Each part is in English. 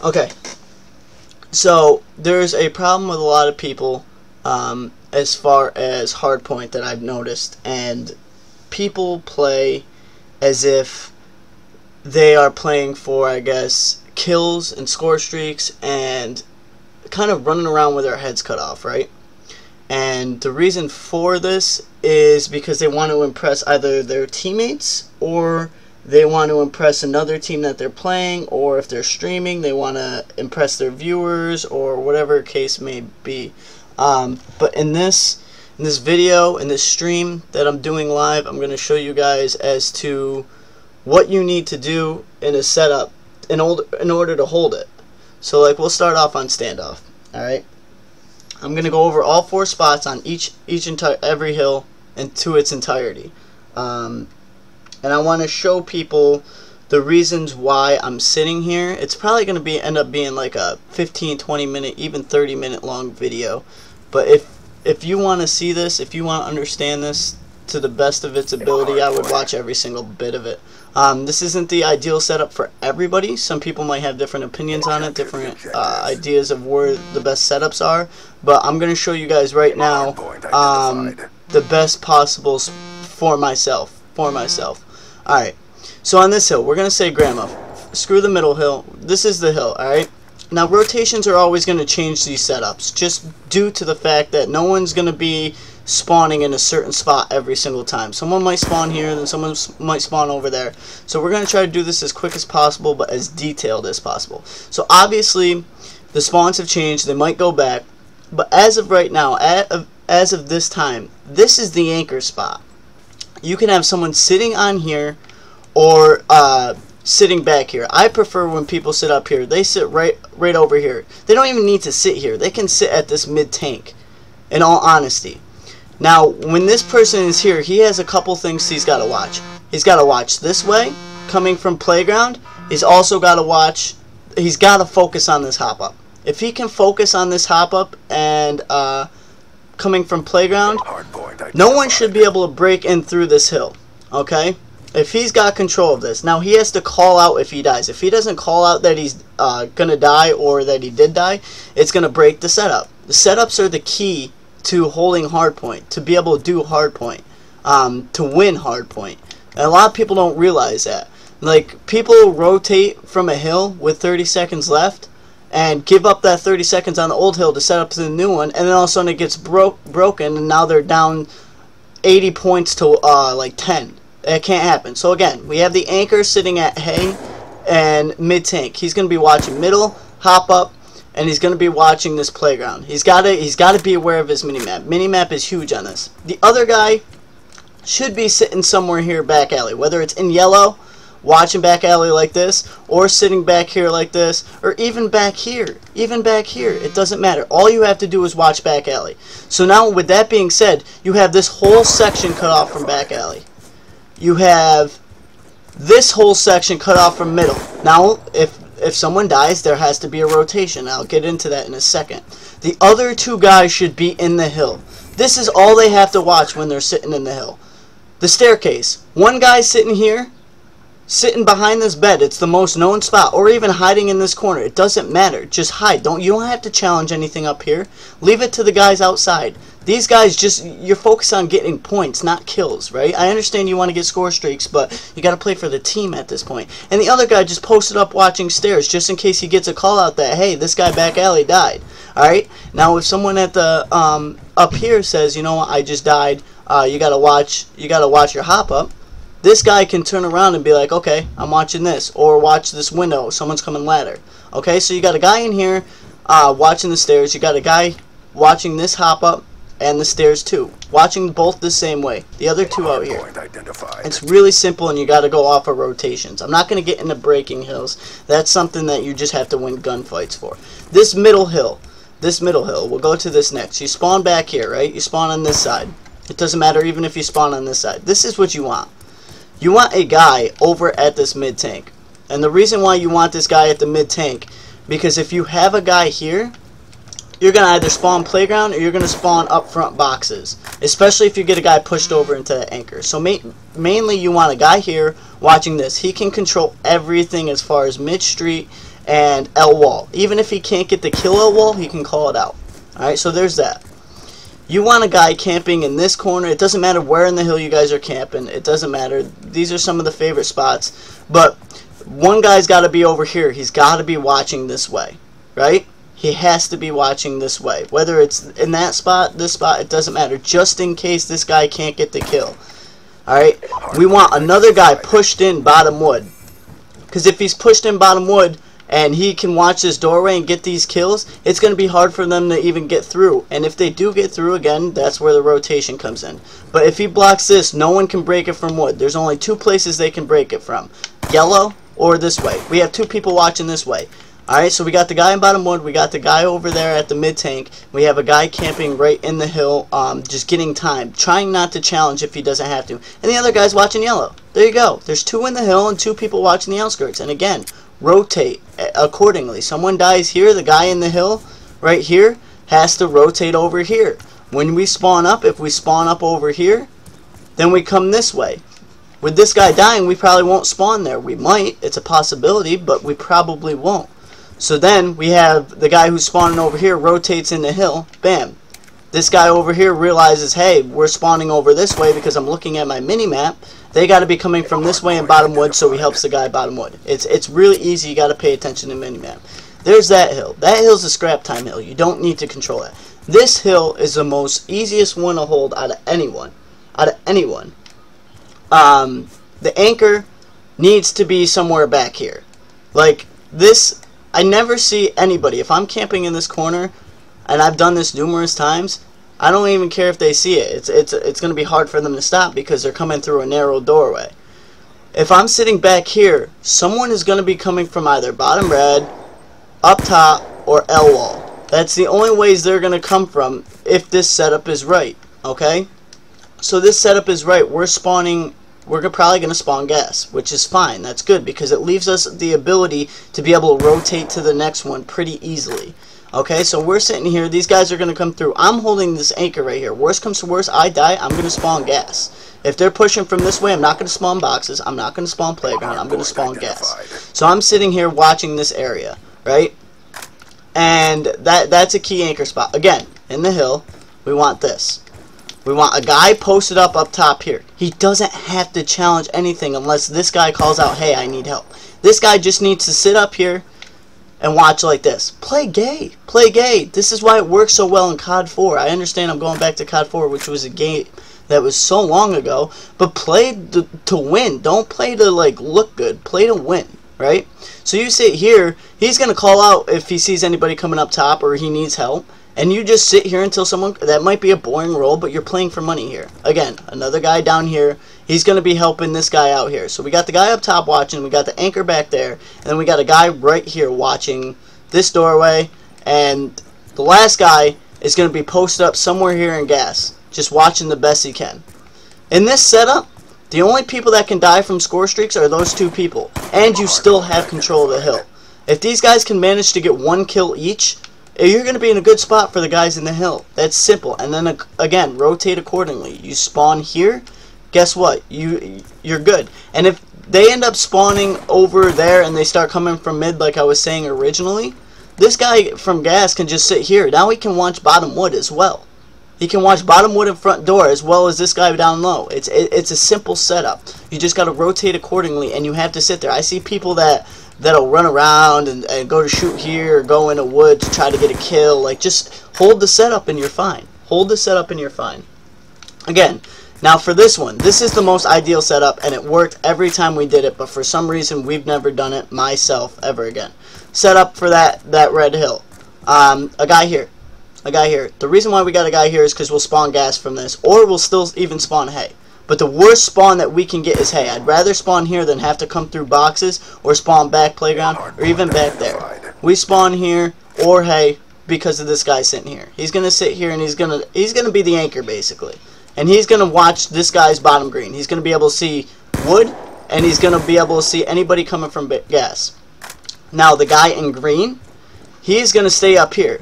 Okay, so there's a problem with a lot of people as far as hardpoint that I've noticed, and people play as if they are playing for, I guess, kills and score streaks and kind of running around with their heads cut off, right? And the reason for this is because they want to impress either their teammates, or they want to impress another team that they're playing, or if they're streaming, they want to impress their viewers, or whatever case may be. But in this video, in this stream that I'm doing live, I'm going to show you guys as to what you need to do in a setup in order to hold it. So like, we'll start off on standoff. Alright, I'm going to go over all 4 spots on every hill into its entirety. And I want to show people the reasons why I'm sitting here. It's probably going to end up being like a 15, 20 minute, even 30 minute long video. But if you want to see this, if you want to understand this to the best of its ability, I would watch every single bit of it. This isn't the ideal setup for everybody. Some people might have different opinions on it, different ideas of where the best setups are. But I'm going to show you guys right now the best possible for myself. Alright, so on this hill, we're going to say grandma. Screw the middle hill. This is the hill, alright? Now, rotations are always going to change these setups, just due to the fact that no one's going to be spawning in a certain spot every single time. Someone might spawn here, then someone might spawn over there. So we're going to try to do this as quick as possible, but as detailed as possible. So obviously, the spawns have changed. They might go back. But as of right now, as of this time, this is the anchor spot. You can have someone sitting on here, or sitting back here. I prefer when people sit up here. They sit right over here. They don't even need to sit here. They can sit at this mid tank, in all honesty. Now, when this person is here, he has a couple things he's got to watch. He's got to watch this way, coming from playground. He's also got to watch, he's got to focus on this hop up. If he can focus on this hop up and coming from playground, no one should be able to break in through this hill, okay? If he's got control of this. Now, he has to call out if he dies. If he doesn't call out that he's going to die or that he did die, it's going to break the setup. The setups are the key to holding hardpoint, to be able to do hardpoint, to win hardpoint. And a lot of people don't realize that. Like, people rotate from a hill with 30 seconds left and give up that 30 seconds on the old hill to set up to the new one, and then all of a sudden it gets broken, and now they're down 80 points to like 10. That can't happen. So again, we have the anchor sitting at hay and mid tank. He's going to be watching middle, hop up, and he's going to be watching this playground. He's got to be aware of his minimap. Minimap is huge on this. The other guy should be sitting somewhere here back alley, whether it's in yellow, watching back alley like this, or sitting back here like this, or even back here. Even back here. It doesn't matter. All you have to do is watch back alley. So now, with that being said, you have this whole section cut off from back alley. You have this whole section cut off from middle. Now, if someone dies, there has to be a rotation. I'll get into that in a second. The other 2 guys should be in the hill. This is all they have to watch when they're sitting in the hill. The staircase. One guy sitting here, sitting behind this bed. It's the most known spot. Or even hiding in this corner. It doesn't matter. Just hide. You don't have to challenge anything up here. Leave it to the guys outside. These guys, you're focused on getting points, not kills, right? I understand you want to get score streaks, but you got to play for the team at this point. And the other guy just posted up watching stairs, just in case he gets a call out that, hey, this guy back alley died. Alright? Now, if someone at the up here says, you know what, I just died, you gotta watch your hop up, this guy can turn around and be like, okay, I'm watching this, or watch this window, someone's coming ladder. Okay, so you got a guy in here watching the stairs, you got a guy watching this hop up, and the stairs too, watching both the same way. The other 2 out here. It's really simple, and you got to go off of rotations. I'm not going to get into breaking hills. That's something that you just have to win gunfights for. This middle hill, we'll go to this next. You spawn back here, right? You spawn on this side. It doesn't matter even if you spawn on this side. This is what you want. You want a guy over at this mid tank. And the reason why you want this guy at the mid tank, because if you have a guy here, you're going to either spawn playground or you're going to spawn up front boxes, especially if you get a guy pushed over into the anchor. So mainly you want a guy here watching this. He can control everything as far as mid street and L wall. Even if he can't get the kill L wall, he can call it out. Alright, so there's that. You want a guy camping in this corner. It doesn't matter where in the hill you guys are camping. It doesn't matter. These are some of the favorite spots. But one guy's got to be over here. He's got to be watching this way. Right? He has to be watching this way. Whether it's in that spot, this spot, it doesn't matter. Just in case this guy can't get the kill. Alright? We want another guy pushed in bottom wood. Because if he's pushed in bottom wood, and he can watch this doorway and get these kills, it's going to be hard for them to even get through. And if they do get through, again, that's where the rotation comes in. But if he blocks this, no one can break it from wood. There's only two places they can break it from. Yellow or this way. We have two people watching this way. Alright, so we got the guy in bottom wood. We got the guy over there at the mid tank. We have a guy camping right in the hill, just getting time. Trying not to challenge if he doesn't have to. And the other guy's watching yellow. There you go. There's two in the hill and two people watching the outskirts. And again, rotate accordingly. Someone dies here, the guy in the hill right here has to rotate over here. When we spawn up, if we spawn up over here, then we come this way. With this guy dying, we probably won't spawn there. We might, it's a possibility, but we probably won't. So then we have the guy who's spawning over here rotates in the hill, bam. This guy over here realizes, hey, we're spawning over this way because I'm looking at my mini-map. They got to be coming from this way in bottom wood, so he helps the guy bottom wood. It's really easy. You got to pay attention to mini-map. There's that hill. That hill's a scrap time hill. You don't need to control that. This hill is the most easiest one to hold out of anyone. Out of anyone. The anchor needs to be somewhere back here. Like this, I never see anybody. If I'm camping in this corner, and I've done this numerous times, I don't even care if they see it. It's going to be hard for them to stop because they're coming through a narrow doorway. If I'm sitting back here, someone is going to be coming from either bottom red, up top, or L wall. That's the only ways they're going to come from if this setup is right. Okay? So this setup is right. We're probably going to spawn gas, which is fine. That's good because it leaves us the ability to be able to rotate to the next one pretty easily. Okay, so we're sitting here. These guys are going to come through. I'm holding this anchor right here. Worst comes to worst, I die, I'm going to spawn gas. If they're pushing from this way, I'm not going to spawn boxes. I'm not going to spawn playground. I'm going to spawn gas. So I'm sitting here watching this area, right? And that's a key anchor spot. Again, in the hill, we want this. We want a guy posted up top here. He doesn't have to challenge anything unless this guy calls out, hey, I need help. This guy just needs to sit up here and watch like this. Play gay. Play gay. This is why it works so well in COD 4. I understand I'm going back to COD 4, which was a game that was so long ago, but play to win. Don't play to like look good. Play to win, right? So you sit here, he's going to call out if he sees anybody coming up top or he needs help, and you just sit here until someone, that might be a boring role, but you're playing for money here. Again, another guy down here, he's going to be helping this guy out here. So we got the guy up top watching, we got the anchor back there, and then we got a guy right here watching this doorway, and the last guy is going to be posted up somewhere here in gas, just watching the best he can. In this setup, the only people that can die from score streaks are those two people, and you still have control of the hill. If these guys can manage to get one kill each, you're going to be in a good spot for the guys in the hill. That's simple. And then again, rotate accordingly. You spawn here, guess what? You're good. And if they end up spawning over there and they start coming from mid like I was saying originally, this guy from gas can just sit here. Now he can watch bottom wood as well. He can watch bottom wood and front door as well as this guy down low. It's a simple setup. You just got to rotate accordingly and you have to sit there. I see people that'll run around and go to shoot here or go in a wood to try to get a kill. Like, just hold the setup and you're fine. Hold the setup and you're fine. Again, now for this one, this is the most ideal setup and it worked every time we did it, but for some reason we've never done it myself ever again. Setup for that red hill. A guy here. A guy here. The reason why we got a guy here is because we'll spawn gas from this, or we'll still even spawn hay. But the worst spawn that we can get is hay. I'd rather spawn here than have to come through boxes or spawn back playground or even back there. We spawn here or hay because of this guy sitting here. He's gonna sit here and he's gonna be the anchor basically. And he's gonna watch this guy's bottom green. He's gonna be able to see wood and he's gonna be able to see anybody coming from gas. Now the guy in green, he's gonna stay up here.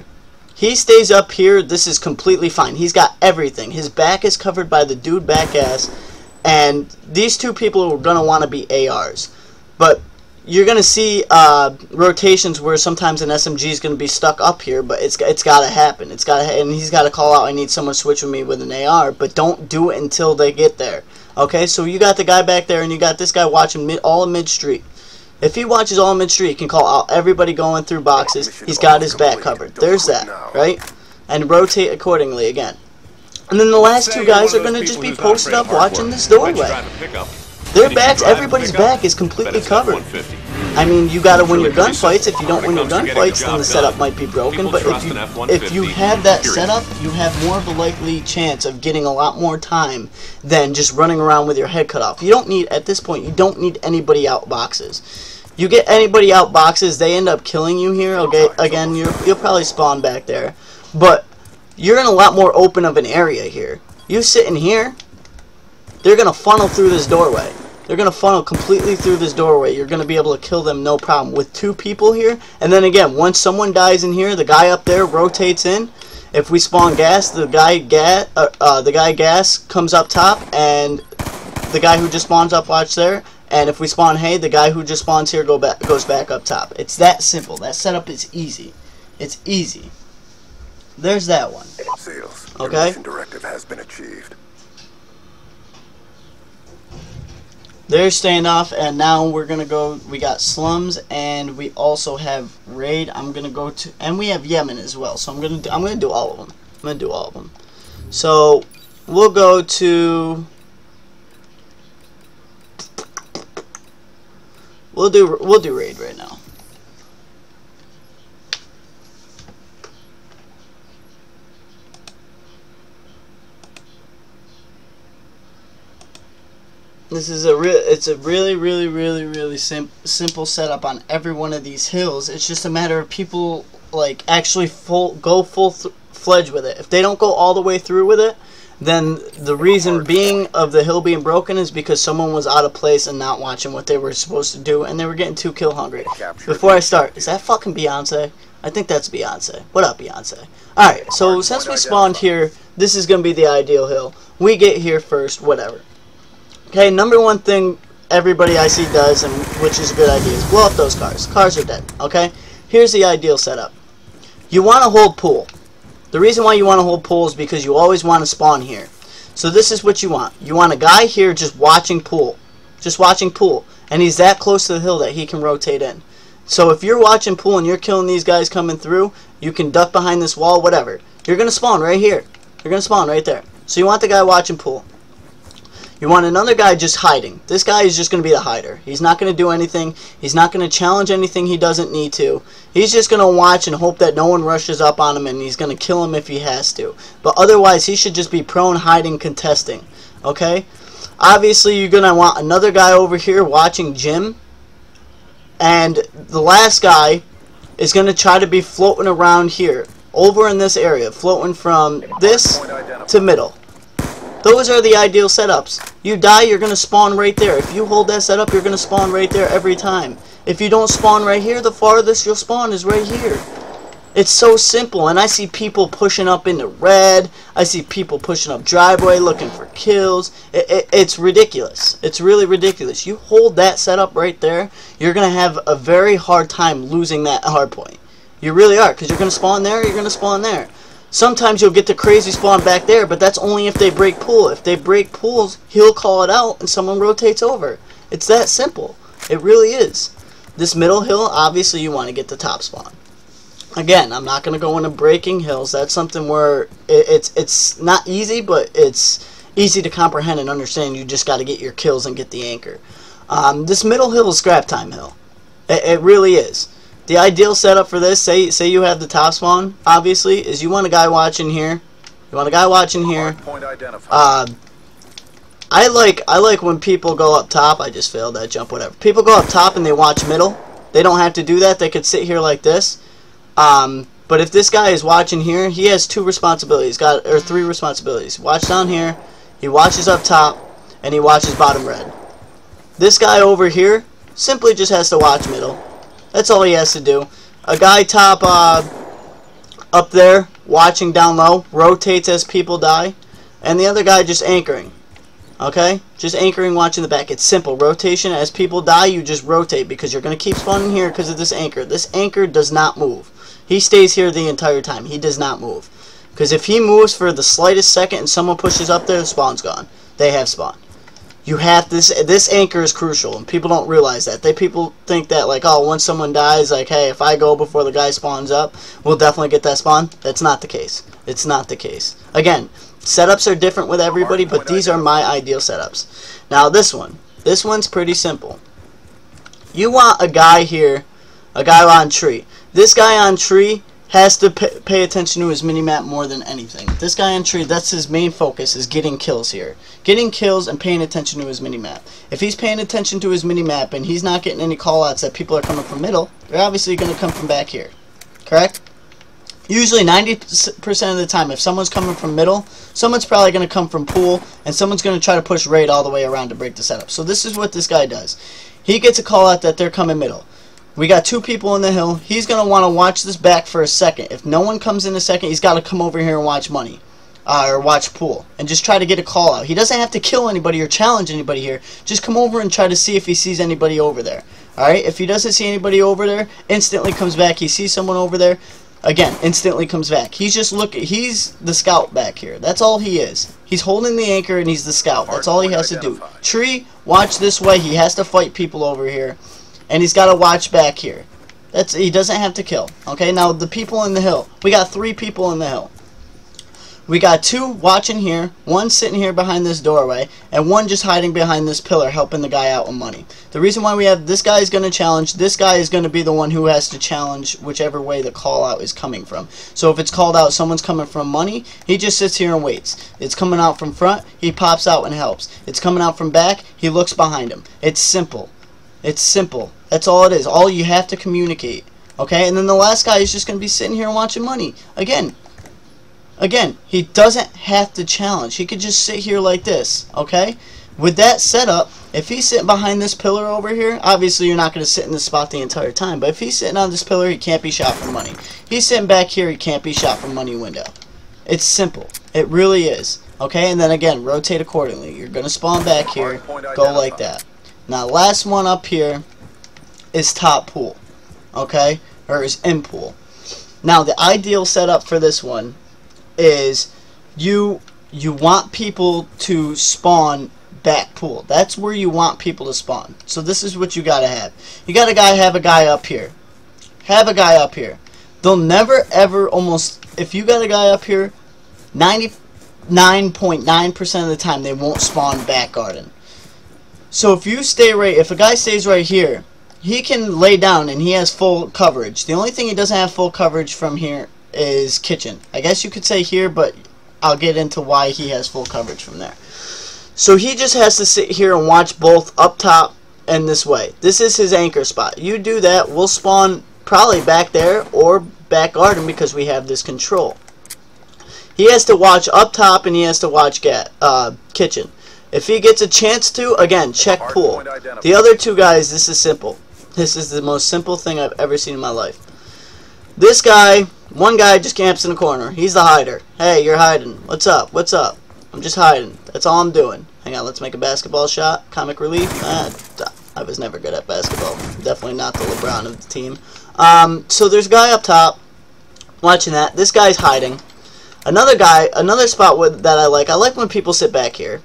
He stays up here, this is completely fine. He's got everything. His back is covered by the dude back ass. And these two people are going to want to be ARs. But you're gonna see rotations where sometimes an SMG is gonna be stuck up here, but it's gotta happen. And he's gotta call out, I need someone to switch with me with an AR, but don't do it until they get there. Okay, so you got the guy back there, and you got this guy watching all of mid-street. If he watches all of mid-street, he can call out everybody going through boxes. He's got his back covered. There's that, right? And rotate accordingly again. And then the last two guys are gonna just be posted up watching this doorway. Their backs, everybody's back is completely covered. I mean, you gotta win your gunfights. If you don't win your gunfights, then the setup might be broken. But if you have that setup, you have more of a likely chance of getting a lot more time than just running around with your head cut off. You don't need, at this point, you don't need anybody out boxes. You get anybody out boxes, they end up killing you here. Okay, again, you'll probably spawn back there, but you're in a lot more open of an area here. You sitting here, they're gonna funnel through this doorway. They're going to funnel completely through this doorway. You're going to be able to kill them no problem. With two people here, and then again, once someone dies in here, the guy up there rotates in. If we spawn gas, the guy gas comes up top, and the guy who just spawns up watch there. And if we spawn hay, the guy who just spawns here goes back up top. It's that simple. That setup is easy. It's easy. There's that one. Sales. Okay. Mission directive has been achieved. There's standoff, and now we're gonna go. We got slums, and we also have raid. I'm gonna go to, and we have Yemen as well. So I'm gonna do all of them. I'm gonna do all of them. So we'll go to. We'll do raid right now. This is it's a really simple setup on every one of these hills. It's just a matter of people like actually go full-fledged with it. If they don't go all the way through with it, then the reason being of the hill being broken is because someone was out of place and not watching what they were supposed to do, and they were getting too kill hungry. Before I start, is that fucking Beyonce? I think that's Beyonce. What up, Beyonce? Alright, so since we spawned here, this is going to be the ideal hill. We get here first, whatever. Okay, number one thing everybody I see does, and which is a good idea, is blow up those cars. Cars are dead, okay? Here's the ideal setup. You want to hold pool. The reason why you want to hold pool is because you always want to spawn here. So this is what you want. You want a guy here just watching pool. Just watching pool. And he's that close to the hill that he can rotate in. So if you're watching pool and you're killing these guys coming through, you can duck behind this wall, whatever. You're going to spawn right here. You're going to spawn right there. So you want the guy watching pool. You want another guy just hiding. This guy is just going to be the hider. He's not going to do anything. He's not going to challenge anything he doesn't need to. He's just going to watch and hope that no one rushes up on him, and he's going to kill him if he has to. But otherwise, he should just be prone, hiding, contesting. Okay? Obviously, you're going to want another guy over here watching Jim. And the last guy is going to try to be floating around here. Over in this area. Floating from this to middle. Those are the ideal setups. You die, you're going to spawn right there. If you hold that setup, you're going to spawn right there every time. If you don't spawn right here, the farthest you'll spawn is right here. It's so simple, and I see people pushing up into red. I see people pushing up driveway looking for kills. It's ridiculous. It's really ridiculous. You hold that setup right there, you're going to have a very hard time losing that hardpoint. You really are, because you're going to spawn there, you're going to spawn there. Sometimes you'll get the crazy spawn back there, but that's only if they break pool. If they break pools, he'll call it out and someone rotates over. It's that simple. It really is. This middle hill, obviously you want to get the top spawn. Again, I'm not going to go into breaking hills. That's something where it's not easy, but it's easy to comprehend and understand. You just got to get your kills and get the anchor. This middle hill is scrap time hill. It really is. The ideal setup for this, say you have the top spawn, obviously, is you want a guy watching here. You want a guy watching here. I like when people go up top. I just failed that jump, whatever. People go up top and they watch middle. They don't have to do that. They could sit here like this. But if this guy is watching here, he has two responsibilities, or three responsibilities. Watch down here, he watches up top, and he watches bottom red. This guy over here simply just has to watch middle. That's all he has to do. A guy top up there watching down low rotates as people die, and the other guy just anchoring. Okay? Just anchoring, watching the back. It's simple. Rotation. As people die, you just rotate because you're going to keep spawning here because of this anchor. This anchor does not move. He stays here the entire time. He does not move. Because if he moves for the slightest second and someone pushes up there, the spawn's gone. They have spawn. You have this anchor is crucial, and people don't realize that. People think that, like, oh, once someone dies, like, hey, if I go before the guy spawns up, we'll definitely get that spawn. That's not the case. It's not the case. Again, setups are different with everybody, but these are my ideal setups. Now, this one's pretty simple. You want a guy here, a guy on tree. This guy on tree has to pay attention to his minimap more than anything. This guy on tree, that's his main focus, is getting kills here. Getting kills and paying attention to his minimap. If he's paying attention to his minimap and he's not getting any callouts that people are coming from middle, they're obviously going to come from back here. Correct? Usually 90% of the time, if someone's coming from middle, someone's probably going to come from pool, and someone's going to try to push raid all the way around to break the setup. So this is what this guy does. He gets a call out that they're coming middle. We got two people in the hill. He's going to want to watch this back for a second. If no one comes in a second, he's got to come over here and watch money. Or watch pool. And just try to get a call out. He doesn't have to kill anybody or challenge anybody here. Just come over and try to see if he sees anybody over there. Alright? If he doesn't see anybody over there, instantly comes back. He sees someone over there. Again, instantly comes back. He's just he's the scout back here. That's all he is. He's holding the anchor and he's the scout. That's all he has to do. Tree, watch this way. He has to fight people over here. And he's got to watch back here. He doesn't have to kill. Okay, now the people in the hill. We got 3 people in the hill. We got 2 watching here, 1 sitting here behind this doorway, and 1 just hiding behind this pillar helping the guy out with money. The reason why we have this guy is going to challenge, this guy is going to be the one who has to challenge whichever way the call out is coming from. So if it's called out someone's coming from money, he just sits here and waits. It's coming out from front, he pops out and helps. It's coming out from back, he looks behind him. It's simple. It's simple. That's all it is. All you have to communicate. Okay? And then the last guy is just going to be sitting here and watching money. Again, he doesn't have to challenge. He could just sit here like this. Okay? With that setup, if he's sitting behind this pillar over here, obviously you're not going to sit in this spot the entire time. But if he's sitting on this pillar, he can't be shot for money. He's sitting back here, he can't be shot from money window. It's simple. It really is. Okay? And then again, rotate accordingly. You're going to spawn back here. Go like that. Now, last one up here is top pool, okay, or is in pool. Now, the ideal setup for this one is you want people to spawn back pool. That's where you want people to spawn. So this is what you gotta have. You gotta have a guy up here. Have a guy up here. They'll never ever if you got a guy up here, 99.9% of the time they won't spawn back garden. So if a guy stays right here, he can lay down and he has full coverage. The only thing he doesn't have full coverage from here is kitchen. I guess you could say here, but I'll get into why he has full coverage from there. So he just has to sit here and watch both up top and this way. This is his anchor spot. You do that, we'll spawn probably back there or back garden because we have this control. He has to watch up top and he has to watch kitchen. If he gets a chance to, again, check pool. The other 2 guys, this is simple. This is the most simple thing I've ever seen in my life. This guy, one guy just camps in the corner. He's the hider. Hey, you're hiding. What's up? What's up? I'm just hiding. That's all I'm doing. Hang on, let's make a basketball shot. Comic relief. I was never good at basketball. Definitely not the LeBron of the team. So there's a guy up top watching that. This guy's hiding. Another spot that I like when people sit back here.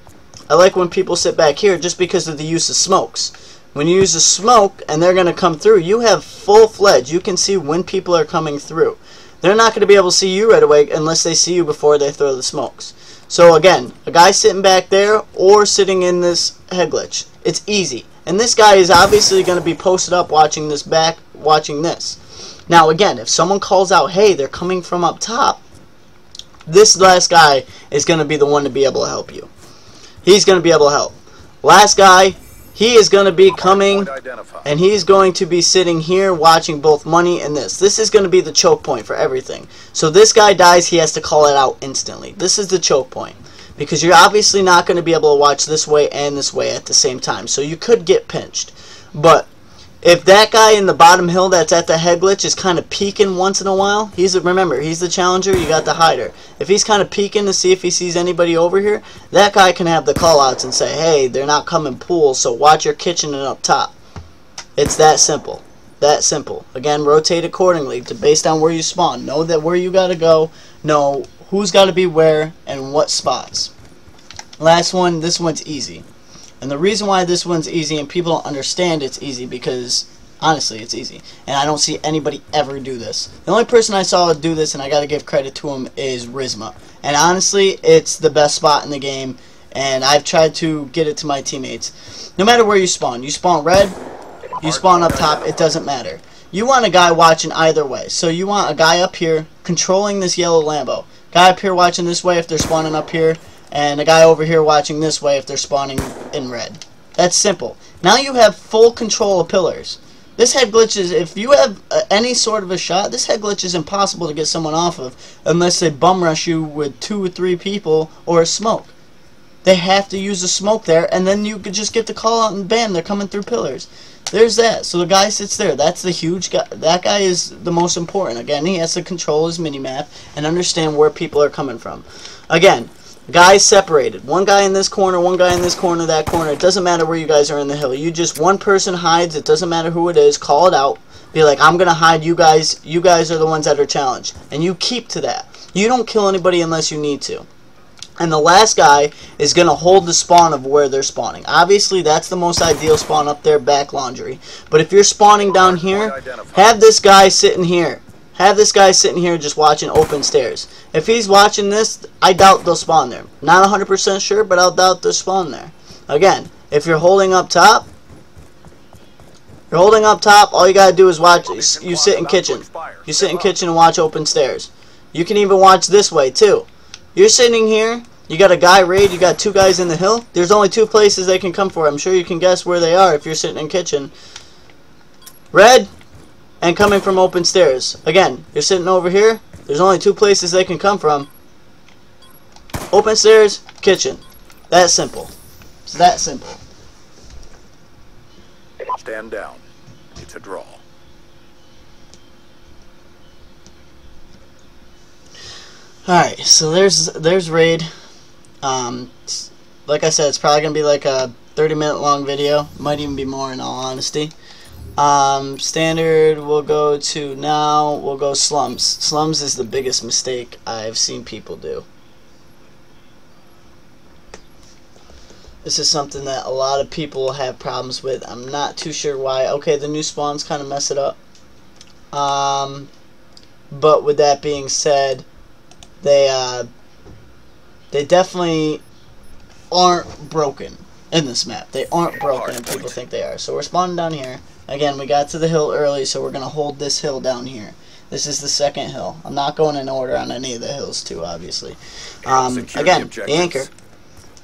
I like when people sit back here just because of the use of smokes. When you use a smoke and they're going to come through, you have full-fledged. You can see when people are coming through. They're not going to be able to see you right away unless they see you before they throw the smokes. So again, a guy sitting back there or sitting in this head glitch. It's easy. And this guy is obviously going to be posted up watching this back, watching this. Now again, if someone calls out, hey, they're coming from up top, this last guy is going to be the one to be able to help you. He's going to be able to help. Last guy, he is going to be coming, and he's going to be sitting here watching both money and this. This is going to be the choke point for everything. So this guy dies, he has to call it out instantly. This is the choke point. Because you're obviously not going to be able to watch this way and this way at the same time. So you could get pinched. But If that guy in the bottom hill that's at the head glitch is kind of peeking once in a while, remember, he's the challenger, you got the hider. If he's kind of peeking to see if he sees anybody over here, that guy can have the callouts and say, hey, they're not coming pool, so watch your kitchen and up top. It's that simple. That simple. Again, rotate accordingly based on where you spawn. Know that where you got to go, know who's got to be where, and what spots. Last one, this one's easy. And the reason why this one's easy and people don't understand it's easy because, honestly, it's easy. And I don't see anybody ever do this. The only person I saw do this, and I got to give credit to him, is Rizma. And honestly, it's the best spot in the game. And I've tried to get it to my teammates. No matter where you spawn red, you spawn up top, it doesn't matter. You want a guy watching either way. So you want a guy up here controlling this yellow Lambo. Guy up here watching this way if they're spawning up here. And a guy over here watching this way if they're spawning in red. That's simple. Now you have full control of pillars. This head glitch is, if you have any sort of a shot, this head glitch is impossible to get someone off of unless they bum rush you with 2 or 3 people or a smoke. They have to use a smoke there, and then you could just get the call out and bam, they're coming through pillars. There's that. So the guy sits there. That's the huge guy. That guy is the most important. Again, he has to control his mini-map and understand where people are coming from. Again, guys separated. One guy in this corner, one guy in this corner, that corner. It doesn't matter where you guys are in the hill. You just, one person hides. It doesn't matter who it is. Call it out. Be like, I'm going to hide you guys. You guys are the ones that are challenged. And you keep to that. You don't kill anybody unless you need to. And the last guy is going to hold the spawn of where they're spawning. Obviously, that's the most ideal spawn up there, back laundry. But if you're spawning down here, have this guy sitting here. Have this guy sitting here just watching open stairs. If he's watching this, I doubt they'll spawn there. Not 100% sure, but I'll doubt they'll spawn there. Again, if you're holding up top, all you got to do is watch. You sit in kitchen. You sit in kitchen and watch open stairs. You can even watch this way, too. You're sitting here, you got a guy raid, you got 2 guys in the hill. There's only 2 places they can come for. I'm sure you can guess where they are if you're sitting in kitchen. Red and coming from open stairs. Again, you're sitting over here. There's only 2 places they can come from. Open stairs, kitchen. That simple. It's that simple. Stand down. It's a draw. Alright, so there's raid. Like I said, it's probably going to be like a 30-minute long video. Might even be more in all honesty. Standard, we'll go to now, we'll go slums. Slums is the biggest mistake I've seen people do. This is something that a lot of people have problems with. I'm not too sure why. Okay, the new spawns kind of mess it up. But with that being said, they definitely aren't broken in this map. They aren't broken and people think they are. So we're spawning down here. Again, we got to the hill early, so we're going to hold this hill down here. This is the second hill. I'm not going in order on any of the hills too, obviously. Again, the anchor.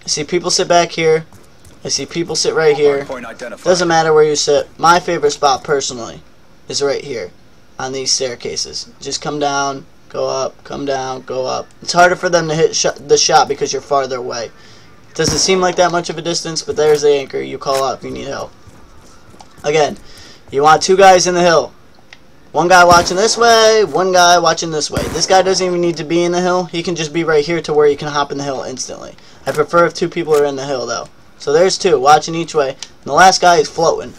I see people sit back here. I see people sit right here. Doesn't matter where you sit. My favorite spot, personally, is right here on these staircases. Just come down, go up, come down, go up. It's harder for them to hit the shot because you're farther away. Doesn't seem like that much of a distance, but there's the anchor. You call out if you need help. Again, you want 2 guys in the hill. One guy watching this way, one guy watching this way. This guy doesn't even need to be in the hill. He can just be right here to where he can hop in the hill instantly. I prefer if 2 people are in the hill, though. So there's 2 watching each way. And the last guy is floating.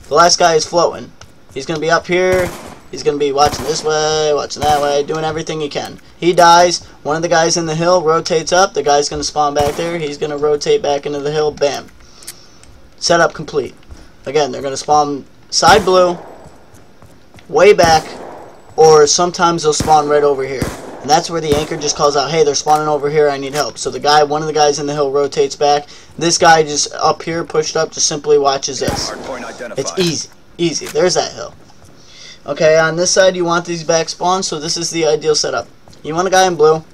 The last guy is floating. He's going to be up here. He's going to be watching this way, watching that way, doing everything he can. He dies. One of the guys in the hill rotates up. The guy's going to spawn back there. He's going to rotate back into the hill. Bam. Setup complete. Again, they're going to spawn side blue, way back, or sometimes they'll spawn right over here. And that's where the anchor just calls out, hey, they're spawning over here, I need help. So the guy, one of the guys in the hill rotates back. This guy just up here, pushed up, just simply watches this. It's easy. Easy. There's that hill. Okay, on this side you want these back spawns, so this is the ideal setup. You want a guy in blue.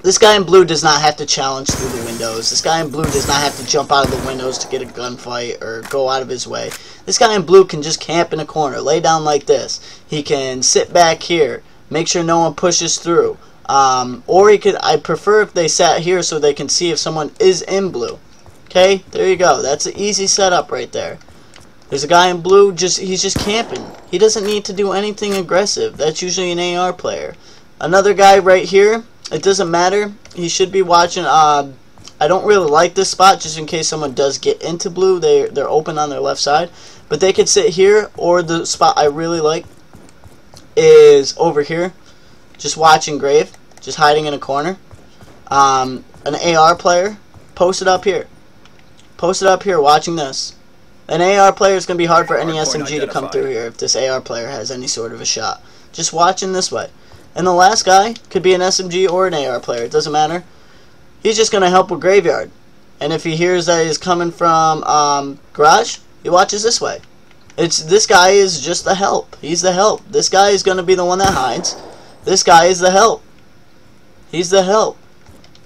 This guy in blue does not have to challenge through the windows. This guy in blue does not have to jump out of the windows to get a gunfight or go out of his way. This guy in blue can just camp in a corner, lay down like this. He can sit back here, make sure no one pushes through. Or he could, I prefer if they sat here so they can see if someone is in blue. Okay, there you go. That's an easy setup right there. There's a guy in blue, he's just camping. He doesn't need to do anything aggressive. That's usually an AR player. Another guy right here, it doesn't matter. He should be watching. I don't really like this spot, just in case someone does get into blue. They're open on their left side. But they could sit here, or the spot I really like is over here. Just watching grave, just hiding in a corner. An AR player, post it up here. Post it up here watching this. An AR player is going to be hard for any SMG to come through here if this AR player has any sort of a shot. Just watching this way. And the last guy could be an SMG or an AR player. It doesn't matter. He's just going to help with graveyard. And if he hears that he's coming from garage, he watches this way. This guy is just the help. He's the help. This guy is going to be the one that hides. This guy is the help. He's the help.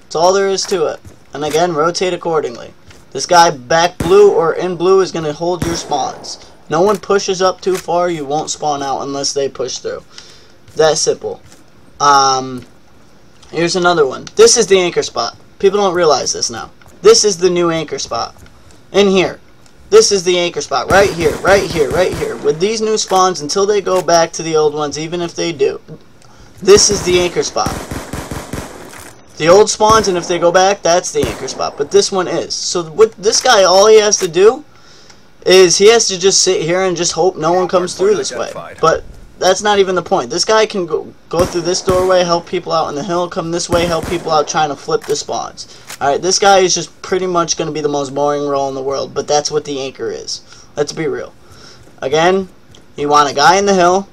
That's all there is to it. And again, rotate accordingly. This guy back blue or in blue is going to hold your spawns. No one pushes up too far, you won't spawn out unless they push through. That simple. Here's another one. This is the anchor spot. People don't realize this now. This is the new anchor spot. In here. This is the anchor spot. Right here, right here, right here. With these new spawns, until they go back to the old ones, even if they do. This is the anchor spot. The old spawns, and if they go back, that's the anchor spot. But this one is. So with this guy, all he has to do is he has to just sit here and just hope no one comes through this way. But that's not even the point. This guy can go through this doorway, help people out on the hill, come this way, help people out trying to flip the spawns. Alright, this guy is just pretty much going to be the most boring role in the world, but that's what the anchor is. Let's be real. Again, you want a guy in the hill.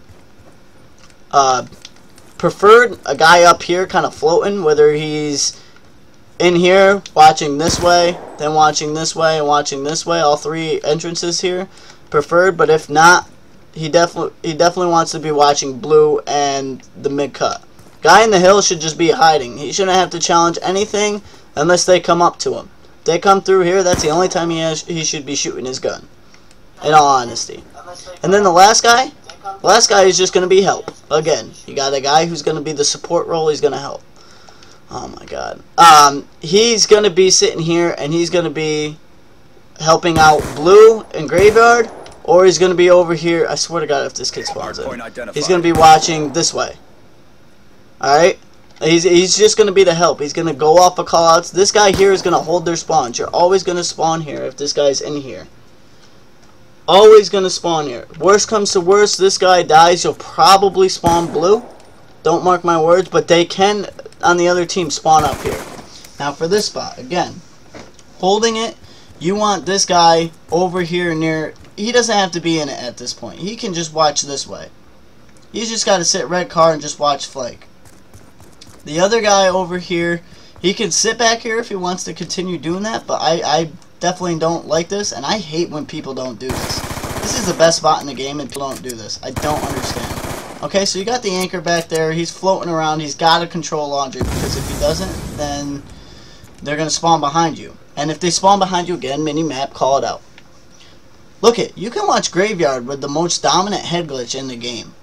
Preferred a guy up here kind of floating, whether he's in here watching this way, then watching this way, and watching this way, all three entrances here. Preferred, but if not, he definitely wants to be watching blue and the mid cut. Guy in the hill should just be hiding. He shouldn't have to challenge anything unless they come up to him. If they come through here, that's the only time he should be shooting his gun. In all honesty. And then the last guy is just going to be help. Again, you got a guy who's going to be the support role. He's going to help. Oh my god. He's going to be sitting here and he's going to be helping out blue and graveyard, or he's going to be over here. I swear to god, if this kid spawns in, he's going to be watching this way. Alright? He's just going to be the help. He's going to go off of callouts. This guy here is going to hold their spawns. You're always going to spawn here if this guy's in here. Always going to spawn here. Worst comes to worst, this guy dies, you'll probably spawn blue. Don't mark my words, but they can, on the other team, spawn up here. Now for this spot, again, holding it, you want this guy over here near, he doesn't have to be in it at this point. He can just watch this way. He's just got to sit red car and just watch flake. The other guy over here, he can sit back here if he wants to continue doing that, but I definitely don't like this, and I hate when people don't do this. This is the best spot in the game and people don't do this. I don't understand. Okay, so you got the anchor back there. He's floating around. He's got to control laundry, because if he doesn't, then they're going to spawn behind you. And if they spawn behind you again, mini-map, call it out. Look it, you can watch Graveyard with the most dominant head glitch in the game.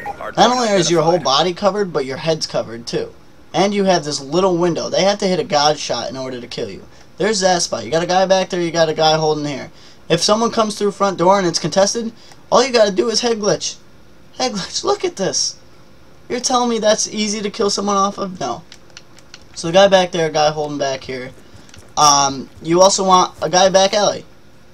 Not only is your whole body covered, but your head's covered too. And you have this little window. They have to hit a god shot in order to kill you. There's that spot. You got a guy back there, you got a guy holding here. If someone comes through front door and it's contested, all you got to do is head glitch. Head glitch. Look at this. You're telling me that's easy to kill someone off of? No. So the guy back there, a guy holding back here. You also want a guy back alley.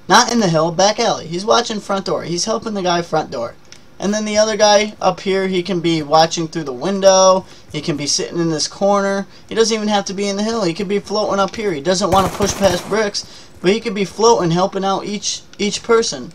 Not in the hill, back alley. He's watching front door. He's helping the guy front door. And then the other guy up here, he can be watching through the window. He can be sitting in this corner. He doesn't even have to be in the hill. He could be floating up here. He doesn't want to push past bricks, but he could be floating, helping out each person.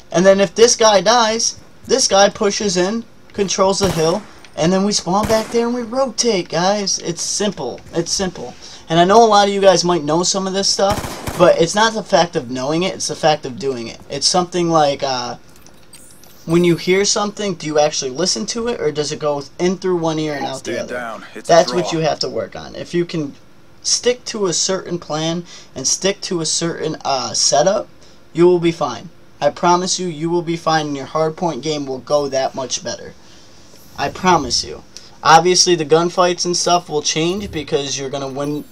And then if this guy dies, this guy pushes in, controls the hill, and then we spawn back there and we rotate, guys. It's simple. It's simple. And I know a lot of you guys might know some of this stuff, but it's not the fact of knowing it. It's the fact of doing it. It's something like... when you hear something, do you actually listen to it, or does it go in through one ear and out the other? That's what you have to work on. If you can stick to a certain plan and stick to a certain setup, you will be fine. I promise you, you will be fine, and your hardpoint game will go that much better. I promise you. Obviously, the gunfights and stuff will change because you're going to win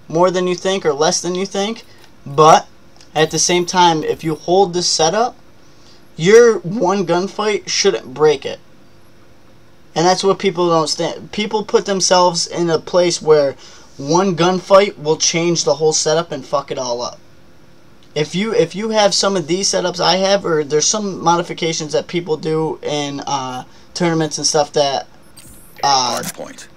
more than you think or less than you think, but At the same time, if you hold this setup, your one gunfight shouldn't break it. And that's what people don't stand. People put themselves in a place where one gunfight will change the whole setup and fuck it all up. If you have some of these setups I have, or there's some modifications that people do in tournaments and stuff that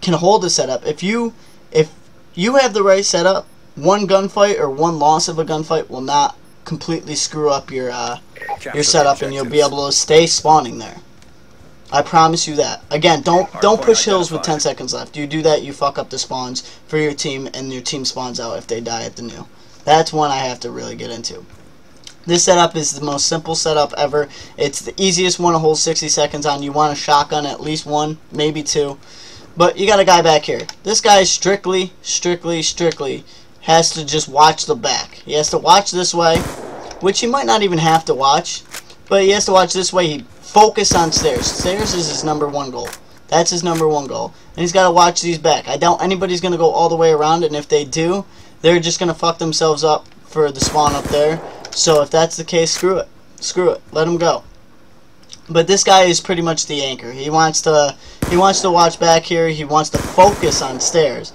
can hold a setup. If you have the right setup, one gunfight or one loss of a gunfight will not completely screw up your setup, and you'll be able to stay spawning there. I promise you that. Again, don't push hills with 10 seconds left. You do that, you fuck up the spawns for your team, and your team spawns out if they die at the new. That's one I have to really get into. This setup is the most simple setup ever. It's the easiest one to hold 60 seconds on. You want a shotgun, at least one, maybe two. But you got a guy back here. This guy strictly has to just watch the back. He has to watch this way, which he might not even have to watch, but he has to watch this way. He focus on stairs. Stairs is his #1 goal. That's his #1 goal. And he's got to watch these back. I doubt anybody's going to go all the way around, and if they do, they're just going to fuck themselves up for the spawn up there. So if that's the case, screw it. Screw it. Let him go. But this guy is pretty much the anchor. He wants to watch back here. He wants to focus on stairs.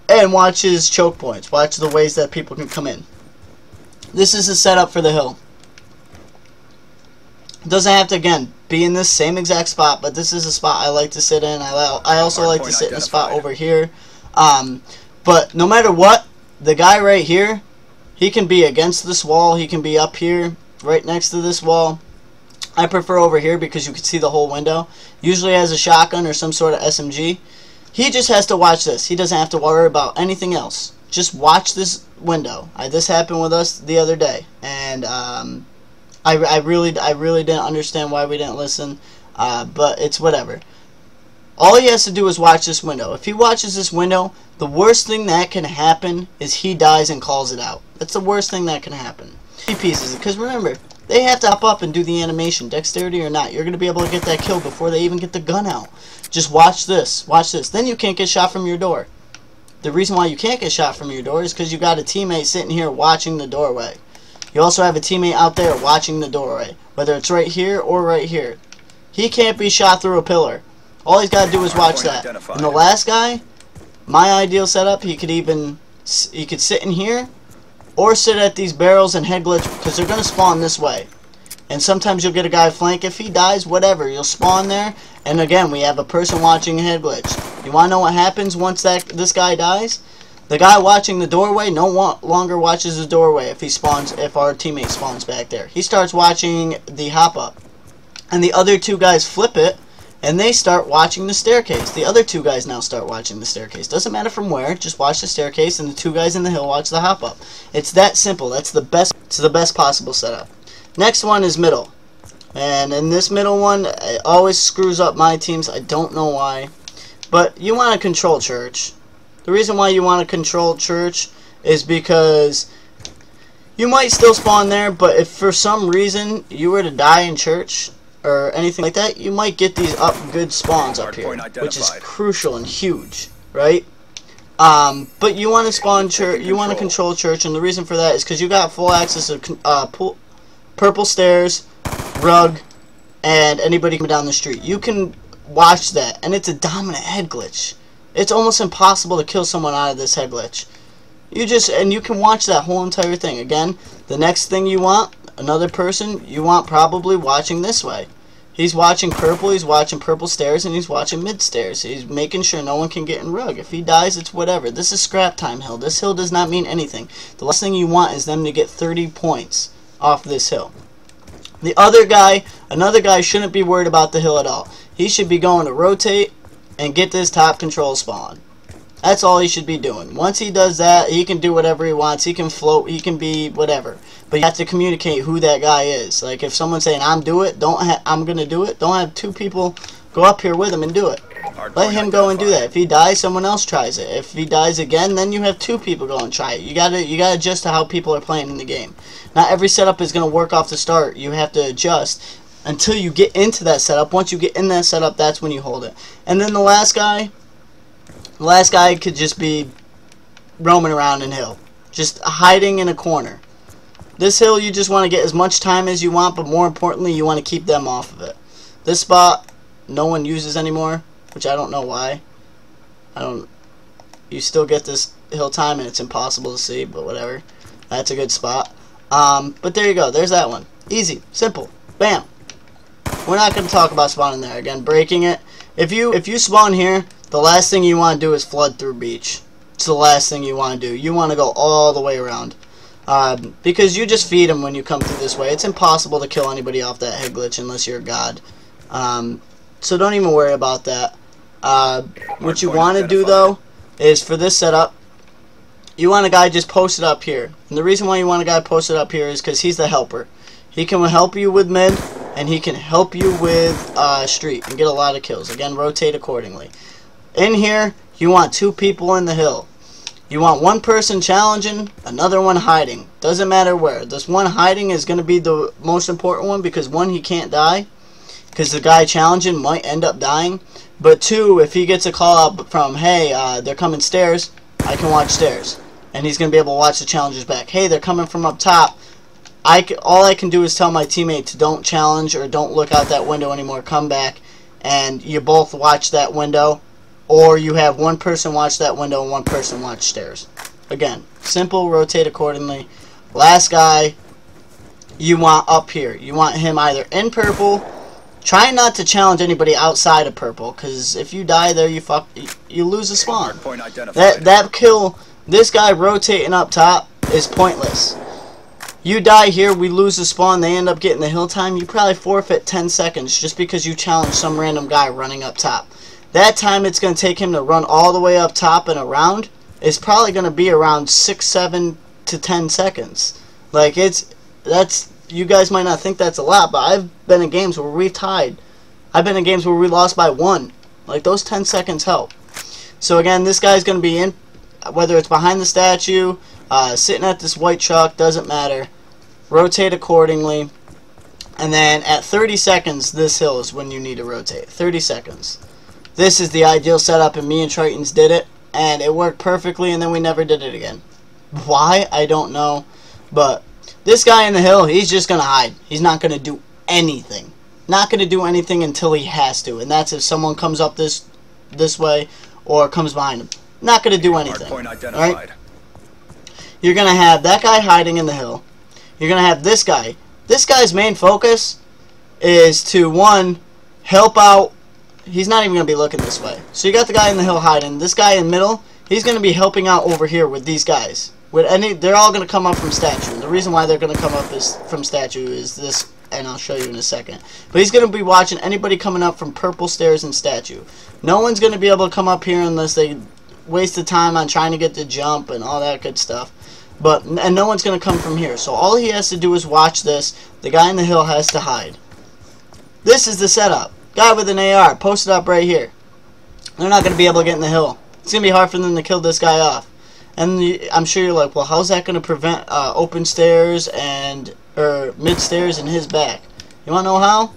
And watch his choke points. Watch the ways that people can come in. This is the setup for the hill. It doesn't have to, again, be in this same exact spot, but this is a spot I like to sit in. I also like to sit in a spot over here. But no matter what, the guy right here, he can be against this wall. He can be up here, right next to this wall. I prefer over here because you can see the whole window. Usually has a shotgun or some sort of SMG. He just has to watch this. He doesn't have to worry about anything else. Just watch this window. This happened with us the other day, and I really didn't understand why we didn't listen, but it's whatever. All he has to do is watch this window. If he watches this window, the worst thing that can happen is he dies and calls it out. That's the worst thing that can happen. He pieces it, because remember, they have to hop up and do the animation, dexterity or not. You're going to be able to get that kill before they even get the gun out. Just watch this. Watch this. Then you can't get shot from your door. The reason why you can't get shot from your door is because you got a teammate sitting here watching the doorway. You also have a teammate out there watching the doorway, whether it's right here or right here. He can't be shot through a pillar. All he's got to do is watch that. And the last guy, my ideal setup, he could sit in here or sit at these barrels and head glitch, because they're going to spawn this way. And sometimes you'll get a guy flank. If he dies, whatever, you'll spawn there. And again, we have a person watching a head glitch. You want to know what happens once this guy dies? The guy watching the doorway no longer watches the doorway if our teammate spawns back there. He starts watching the hop up. And the other two guys flip it, and they start watching the staircase. The other two guys now start watching the staircase. Doesn't matter from where, just watch the staircase, and the two guys in the hill watch the hop up. It's that simple. That's the best. It's the best possible setup. Next one is middle. And in this middle one, it always screws up my teams. I don't know why. But you want to control church. The reason why you want to control church is because you might still spawn there, but if for some reason you were to die in church or anything like that, you might get these good spawns up here, which is crucial and huge, right? But you want to spawn church, you want to control church, and the reason for that is because you got full access to purple stairs, rug, and anybody coming down the street. You can watch that, and it's a dominant head glitch. It's almost impossible to kill someone out of this head glitch. You can watch that whole entire thing. Again, the next thing you want, another person, you want probably watching this way. He's watching purple stairs, and he's watching mid stairs. He's making sure no one can get in rug. If he dies, it's whatever. This is scrap time hill. This hill does not mean anything. The last thing you want is them to get 30 points off this hill. The other guy, another guy, shouldn't be worried about the hill at all. He should be going to rotate and get this top control spawn. That's all he should be doing. Once he does that, he can do whatever he wants. He can float, he can be whatever. But you have to communicate who that guy is. Like if someone's saying I'm gonna do it, don't have two people go up here with him and do it. Let him go and do that. If he dies, someone else tries it. If he dies again, then you have two people go and try it. You gotta adjust to how people are playing in the game. Not every setup is gonna work off the start. You have to adjust until you get into that setup. Once you get in that setup, that's when you hold it. And then the last guy could just be roaming around in hill, just hiding in a corner. This hill, you just want to get as much time as you want, but more importantly, you want to keep them off of it. This spot, no one uses anymore, which I don't know why. You still get this hill time, and it's impossible to see, but whatever. That's a good spot. But there you go. There's that one. Easy. Simple. Bam. We're not going to talk about spawning there. Again, breaking it. If you spawn here, the last thing you want to do is flood through beach. It's the last thing you want to do. You want to go all the way around. Because you just feed them when you come through this way. It's impossible to kill anybody off that head glitch unless you're a god. So don't even worry about that. What you want to do, though, is for this setup, you want a guy just posted up here. And the reason why you want a guy posted up here is because he's the helper. He can help you with mid, and he can help you with street and get a lot of kills. Again, rotate accordingly. In here, you want 2 people in the hill. You want one person challenging, another one hiding. Doesn't matter where. This one hiding is going to be the most important one because 1, he can't die, because the guy challenging might end up dying. But 2, if he gets a call out from, hey, they're coming stairs, I can watch stairs. And he's going to be able to watch the challengers back. Hey, they're coming from up top. All I can do is tell my teammate to don't challenge or don't look out that window anymore. Come back, and you both watch that window. Or you have one person watch that window and one person watch stairs. Again, simple, rotate accordingly. Last guy, you want up here. You want him either in purple. Try not to challenge anybody outside of purple, because if you die there, you lose a spawn. That kill, this guy rotating up top is pointless. You die here, we lose the spawn, they end up getting the hill time. You probably forfeit 10 seconds just because you challenge some random guy running up top. That time it's going to take him to run all the way up top and around is probably going to be around 6, 7 to 10 seconds. Like, you guys might not think that's a lot, but I've been in games where we've tied. I've been in games where we lost by 1. Like, those 10 seconds help. So again, this guy's going to be in, whether it's behind the statue, sitting at this white truck, doesn't matter. Rotate accordingly. And then at 30 seconds, this hill is when you need to rotate. 30 seconds. This is the ideal setup, and me and Tritons did it, and it worked perfectly, and then we never did it again. Why? I don't know. But this guy in the hill, he's just going to hide. He's not going to do anything. Not going to do anything until he has to, and that's if someone comes up this way or comes behind him. Not going to do anything. Right? You're going to have that guy hiding in the hill. You're going to have this guy. This guy's main focus is to, 1, help out. He's not even going to be looking this way. So you got the guy in the hill hiding. This guy in the middle, he's going to be helping out over here with these guys. They're all going to come up from statue. And the reason why they're going to come up from statue is this, and I'll show you in a second. But he's going to be watching anybody coming up from purple stairs and statue. No one's going to be able to come up here unless they waste the time on trying to get the jump and all that good stuff. And no one's going to come from here. So all he has to do is watch this. The guy in the hill has to hide. This is the setup. Guy with an AR posted up right here. They're not going to be able to get in the hill. It's going to be hard for them to kill this guy off. And I'm sure you're like, well, how's that going to prevent open stairs or mid stairs in his back? You want to know how?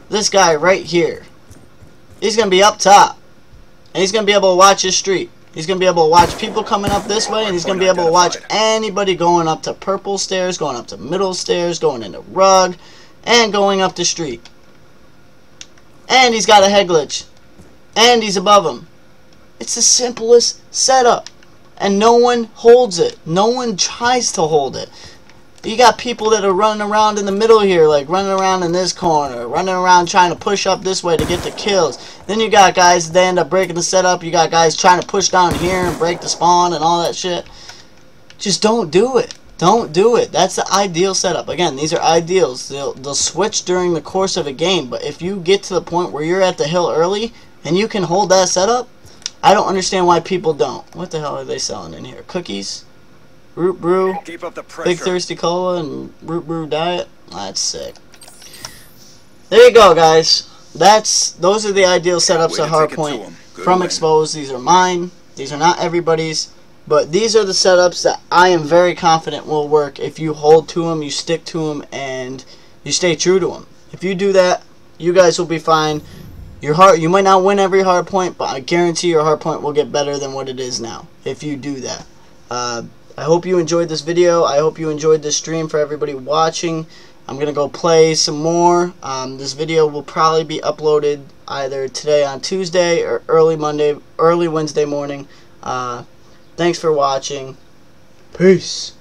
This guy right here. He's going to be up top. And he's going to be able to watch his street. He's going to be able to watch people coming up this way, and he's going to be able to watch anybody going up to purple stairs, going up to middle stairs, going into rug, and going up the street. And he's got a head glitch. And he's above him. It's the simplest setup. And no one holds it. No one tries to hold it. You got people that are running around in the middle here, like running around in this corner, running around trying to push up this way to get the kills. Then you got guys that end up breaking the setup. You got guys trying to push down here and break the spawn and all that shit. Just don't do it. Don't do it. That's the ideal setup. Again, these are ideals. They'll switch during the course of a game, but if you get to the point where you're at the hill early and you can hold that setup, I don't understand why people don't. What the hell are they selling in here? Cookies? Root brew, Keep up the pressure. Big Thirsty Cola, and root brew diet. That's sick. There you go, guys. Those are the ideal setups at HardPoint from XpoZe. These are mine. These are not everybody's, but these are the setups that I am very confident will work if you hold to them, you stick to them, and you stay true to them. If you do that, you guys will be fine. You might not win every HardPoint, but I guarantee your HardPoint will get better than what it is now if you do that. I hope you enjoyed this video. I hope you enjoyed this stream. For everybody watching, I'm going to go play some more. This video will probably be uploaded either today on Tuesday or early Wednesday morning. Thanks for watching. Peace.